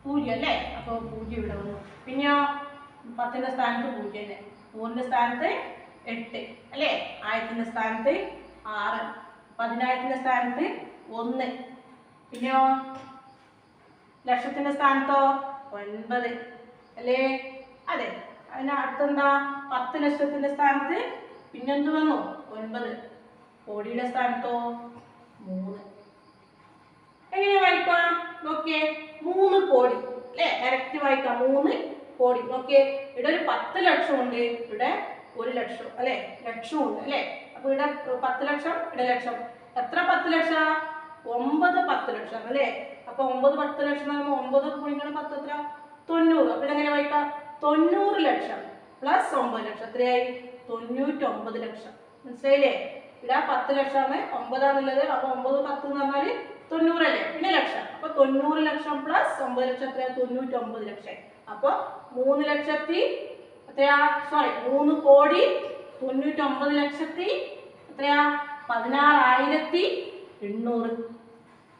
[SPEAKER 1] 0 അല്ലേ? അപ്പോൾ 0 ഇവിടെ വന്നു. പിന്നെയോ 10ന്റെ സ്ഥാനത്ത് 0 അല്ലേ? 100ന്റെ സ്ഥാനത്ത് 8 അല്ലേ? 1000ന്റെ സ്ഥാനത്ത് 6, 10,000ന്റെ സ്ഥാനത്ത് 1. പിന്നെയോ ലക്ഷത്തിന്റെ സ്ഥാനത്തോ 9 അല്ലേ? അതെ. അതിന് അടുത്തെന്താ? 10 ലക്ഷത്തിന്റെ സ്ഥാനത്ത് പിന്നെന്ത് വന്നു? 9. കോടിയുടെ സ്ഥാനത്തോ 3. എങ്ങനെ വായിക്കാം? നോക്കിയേ, 3 കോടി അല്ലേ? ഡയറക്റ്റ് വായിക്കാം. 3 കോടി. നോക്കിയേ, ഇവിടെ ഒരു 10 ലക്ഷം ഉണ്ട്, ഇവിടെ 1 ലക്ഷം അല്ലേ? ലക്ഷമുണ്ട് അല്ലേ? അപ്പൊ ഇവിടെ 10 ലക്ഷം, ഇവിടെ ലക്ഷം. എത്ര 10 ലക്ഷം? 9 10 ലക്ഷം അല്ലേ? അപ്പൊ 9 10 ലക്ഷം 9 ഗുണിക്കണം 10 എത്ര? 90. അപ്പൊ ഇതെങ്ങനെ വായിക്കാം? 90 ലക്ഷം പ്ലസ് 9 ലക്ഷം എത്രയായി? 99 ലക്ഷം. മനസ്സിലായില്ലേ? ഇവിടെ 10 ലക്ഷമാണ്, 9 ആണുള്ളത്. അപ്പൊ 9 10 എന്ന് പറഞ്ഞാൽ 90 അല്ലേ, പിന്നെ ലക്ഷം. അപ്പൊ 90 ലക്ഷം പ്ലസ് 9 ലക്ഷം എത്രയാ? 99 ലക്ഷം. അപ്പൊ 3 ലക്ഷത്തി എത്രയാ? 3 കോടി 99 ലക്ഷത്തി എത്രയാ? 16,800.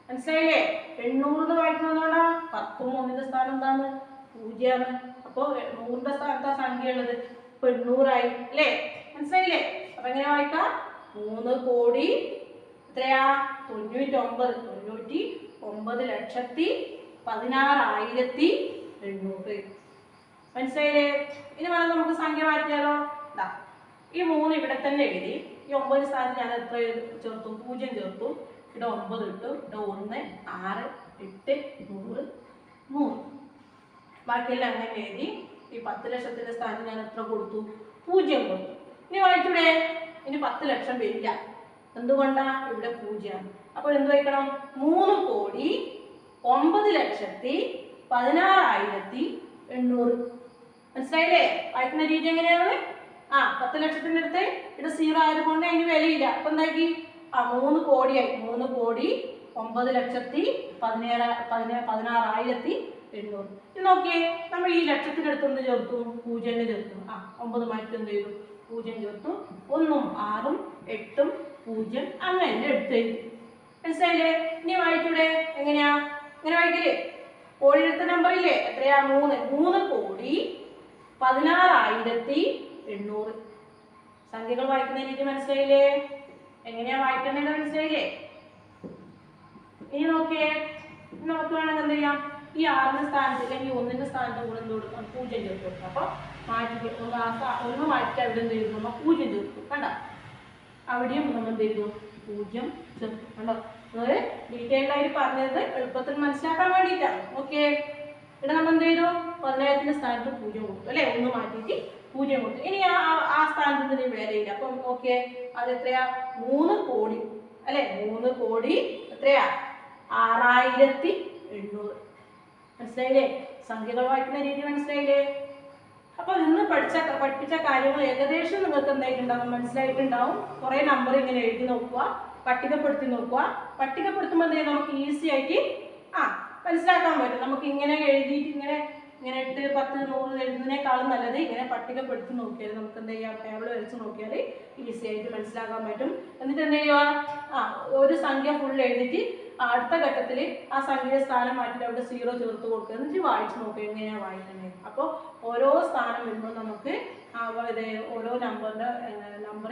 [SPEAKER 1] മനസ്സിലായില്ലേ? 800 എന്ന് വായിക്കുന്നതുകൊണ്ടാ 10 1ന്റെ സ്ഥാനം എന്താണ്? 0 ആണ്. അപ്പൊ 100ന്റെ സ്ഥാനത്താ സംഖ്യ ഉള്ളത്. ഇപ്പൊ 800 ആയി അല്ലേ? മനസ്സിലായില്ലേ? അപ്പൊ എങ്ങനെ വായിക്കാം? 3 കോടി എത്രയാ? 99 ലക്ഷത്തി 16,800. മനസ്സിലായില്ലേ? ഇനി വേണം നമുക്ക് സംഖ്യ മാറ്റിയാലോ? ഈ 3 ഇവിടെ തന്നെ എഴുതി. ഈ 9 സ്ഥാനത്ത് ഞാൻ എത്ര ചേർത്തു? 0 ചേർത്തു. ഇവിടെ 9 ഇട്ടു. ഇവിടെ 1 6 8 100 100. ബാക്കിയെല്ലാം അങ്ങനെ എഴുതി. ഈ 10 ലക്ഷത്തിന്റെ സ്ഥാനത്ത് ഞാൻ എത്ര കൊടുത്തു? 0 കൊടുത്തു. ഇനി വായിച്ചൂടെ? ഇനി 10 ലക്ഷം വരില്ല. എന്തുകൊണ്ടാ? ഇവിടെ 0 ആണ്. അപ്പോൾ എന്ത് വായിക്കണം? 3 കോടി 9 ലക്ഷത്തി 16,800. മനസ്സിലായില്ലേ? വായിക്കുന്ന രീതി എങ്ങനെയാണ്? 10 ലക്ഷത്തിന്റെ അടുത്ത് ഇവിടെ 0 ആയതുകൊണ്ട് അതിന് വിലയില്ല. അപ്പൊ എന്താക്കി? 3 കോടിയായി. 3 കോടി 9 ലക്ഷത്തി 16,800. ഇത് നോക്കിയേ, നമ്മൾ ഈ ലക്ഷത്തിന്റെ അടുത്ത് എന്ത് ചേർത്തു? 0 ചേർത്തു. 9 മാറ്റി എന്ത് ചെയ്തു? 0 ചേർത്തു. 1 6 8 0 അങ്ങനെ എടുത്ത് എഴുതി. മനസ്സിലായില്ലേ? ഇനി വായിച്ചൂടെ? എങ്ങനെയാ? ഇങ്ങനെ വായിക്കില്ലേ? കോടി എടുത്ത നമ്പർ ഇല്ലേ? എത്രയാ? 3 കോടി 16,800. സംഖ്യകൾ വായിക്കുന്ന രീതി മനസ്സിലായില്ലേ? എങ്ങനെയാ വായിക്കേണ്ടത് മനസ്സിലായില്ലേ? ഇനി നോക്കിയേ, നമുക്ക് വേണമെങ്കിൽ എന്ത് ചെയ്യാം? ഈ 6ന്റെ സ്ഥാനത്ത് അല്ലെങ്കിൽ 1ന്റെ സ്ഥാനത്ത് കൂടെ എന്ത് കൊടുക്കാം? 0 ചേർത്ത് കൊടുക്കാം. അപ്പൊ മാറ്റി ഒന്ന് മാറ്റി അവിടെ എന്ത് ചെയ്തു? 0 ചേർത്തു. കണ്ട? അവിടെയും നമ്മൾ എന്ത് ചെയ്തു? 0 ചേർത്തു. കണ്ടോ? അത് ഡീറ്റെയിൽഡ് ആയിട്ട് പറഞ്ഞത് എളുപ്പത്തിൽ മനസ്സിലാക്കാൻ വേണ്ടിയിട്ടാണ്. ഓക്കെ, ഇവിടെ നമ്മൾ എന്ത് ചെയ്തു? 10,000ത്തിന്റെ സ്ഥാനത്ത് 0 കൊടുത്തു അല്ലെ? 1 മാറ്റിയിട്ട് 0 കൊടുത്തു. ഇനി ആ സ്ഥാനത്ത് വിലയില്ല. അപ്പം ഓക്കെ, അത് എത്രയാ? 3 കോടി അല്ലെ? 3 കോടി എത്രയാ? 6,800. മനസ്സിലായില്ലേ? സംഖ്യകൾ വായിക്കുന്ന രീതി മനസ്സിലായില്ലേ? അപ്പൊ ഇന്ന് പഠിപ്പിച്ച കാര്യങ്ങൾ ഏകദേശം നിങ്ങൾക്ക് എന്തായിട്ടുണ്ടാവും? മനസ്സിലായിട്ടുണ്ടാവും. കുറെ നമ്പർ ഇങ്ങനെ എഴുതി നോക്കുക, പട്ടികപ്പെടുത്തി നോക്കുക. പട്ടികപ്പെടുത്തുമ്പോൾ എന്ത് ചെയ്യും? നമുക്ക് ഈസി ആയിട്ട് മനസ്സിലാക്കാൻ പറ്റും. നമുക്ക് ഇങ്ങനെ എഴുതിയിട്ട് ഇങ്ങനെ 8 10 100 എഴുതുന്നതിനേക്കാളും നല്ലത് ഇങ്ങനെ പട്ടികപ്പെടുത്തി നോക്കിയാൽ നമുക്ക് എന്ത് ചെയ്യാം? ടേബിൾ വരച്ച് നോക്കിയാൽ ഈസി ആയിട്ട് മനസ്സിലാക്കാൻ പറ്റും. എന്നിട്ട് എന്ത് ചെയ്യുക? ഒരു സംഖ്യ ഫുൾ എഴുതിയിട്ട് അടുത്ത ഘട്ടത്തിൽ ആ സംഖ്യയുടെ സ്ഥാനം മാറ്റിയിട്ട് അവിടെ 0 ചേർത്ത് കൊടുക്കുക. എന്നിട്ട് വായിച്ച് നോക്കുക എങ്ങനെയാണ് വായിക്കുന്നത്. അപ്പോൾ ഓരോ സ്ഥാനം വരുമ്പോൾ നമുക്ക് ഓരോ നമ്പർ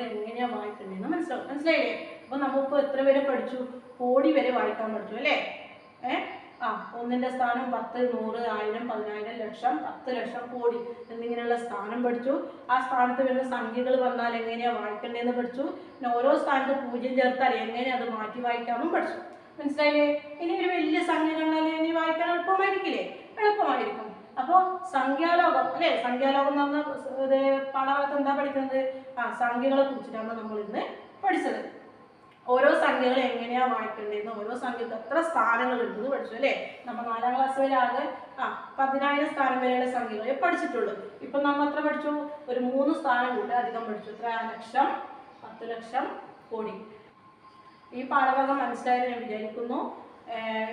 [SPEAKER 1] എങ്ങനെയാണ് വായിക്കേണ്ടതെന്ന് മനസ്സിലായില്ലേ? അപ്പോൾ നമുക്ക് എത്ര വരെ പഠിച്ചു? കോടി വരെ വായിക്കാൻ പഠിച്ചു അല്ലേ? 1ന്റെ സ്ഥാനം 10 100 1000 10,000 ലക്ഷം 10 ലക്ഷം കോടി എന്നിങ്ങനെയുള്ള സ്ഥാനം പഠിച്ചു. ആ സ്ഥാനത്ത് വരുന്ന സംഖ്യകൾ വന്നാൽ എങ്ങനെയാണ് വായിക്കേണ്ടതെന്ന് പഠിച്ചു. പിന്നെ ഓരോ സ്ഥാനത്ത് 0 ചേർത്താൽ എങ്ങനെ അത് മാറ്റി വായിക്കാമെന്നും പഠിച്ചു. മനസ്സിലായില്ലേ? ഇനി ഒരു വലിയ സംഖ്യ കണ്ടാൽ ഇനി വായിക്കാൻ എളുപ്പമായിരിക്കില്ലേ? എളുപ്പമായിരിക്കും. അപ്പോൾ സംഖ്യാലോകം അല്ലേ? സംഖ്യാലോകം എന്ന് പറഞ്ഞ പാഠഭാഗത്ത് എന്താ പഠിക്കുന്നത്? സംഖ്യകളെ കുറിച്ചിട്ടാണ് നമ്മൾ ഇന്ന് പഠിച്ചത്. ഓരോ സംഖ്യകൾ എങ്ങനെയാ വായിക്കേണ്ടതെന്ന്, ഓരോ സംഖ്യക്ക് എത്ര സ്ഥാനങ്ങൾ ഉണ്ടെന്ന് പഠിച്ചു അല്ലേ? നമ്മൾ 4ാം ക്ലാസ് വരെ ആകെ 10,000 സ്ഥാനം വരെയുള്ള സംഖ്യകളെ പഠിച്ചിട്ടുള്ളൂ. ഇപ്പൊ നമ്മൾ എത്ര പഠിച്ചു? ഒരു 3 സ്ഥാനം കൂടി അധികം പഠിച്ചു. എത്ര? ലക്ഷം 10 ലക്ഷം കോടി. ഈ പാഠഭാഗം മനസ്സിലായെന്ന് ഞാൻ വിചാരിക്കുന്നു.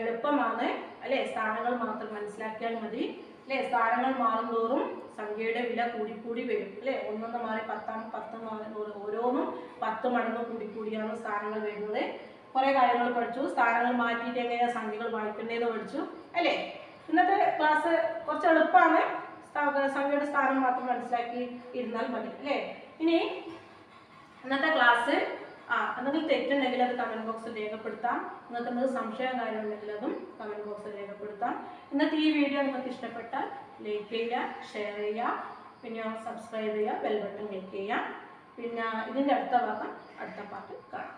[SPEAKER 1] എളുപ്പമാണ് അല്ലേ? സ്ഥാനങ്ങൾ മാത്രം മനസ്സിലാക്കിയാൽ മതി അല്ലേ? സ്ഥാനങ്ങൾ മാറുന്തോറും സംഖ്യയുടെ വില കൂടിക്കൂടി വരും അല്ലേ? 1 മാറി 10 മാറി ഓരോന്നും 10 മടങ്ങ് കൂടിക്കൂടിയാണ് സ്ഥാനങ്ങൾ വരുന്നത്. കുറേ കാര്യങ്ങൾ പഠിച്ചു. സ്ഥാനങ്ങൾ മാറ്റിയിട്ട് എങ്ങനെയാണ് സംഖ്യകൾ വായിക്കേണ്ടതെന്ന് പഠിച്ചു അല്ലേ? ഇന്നത്തെ ക്ലാസ് കുറച്ച് എളുപ്പമാണ്. സംഖ്യയുടെ സ്ഥാനം മാത്രം മനസ്സിലാക്കി ഇരുന്നാൽ മതി അല്ലേ? ഇനി ഇന്നത്തെ ക്ലാസ് എന്തെങ്കിലും തെറ്റുണ്ടെങ്കിൽ അത് കമൻറ്റ് ബോക്സിൽ രേഖപ്പെടുത്താം. നിങ്ങൾക്ക് എന്തെങ്കിലും സംശയം കാര്യമുണ്ടെങ്കിൽ അതും കമൻറ്റ് ബോക്സിൽ രേഖപ്പെടുത്താം. ഇന്നത്തെ ഈ വീഡിയോ നിങ്ങൾക്ക് ഇഷ്ടപ്പെട്ടാൽ ലൈക്ക് ചെയ്യുക, ഷെയർ ചെയ്യുക, പിന്നെ സബ്സ്ക്രൈബ് ചെയ്യുക, ബെൽ ബട്ടൺ ക്ലിക്ക് ചെയ്യുക. പിന്നെ ഇതിൻ്റെ അടുത്ത ഭാഗം അടുത്ത പാർട്ട് കാണാം.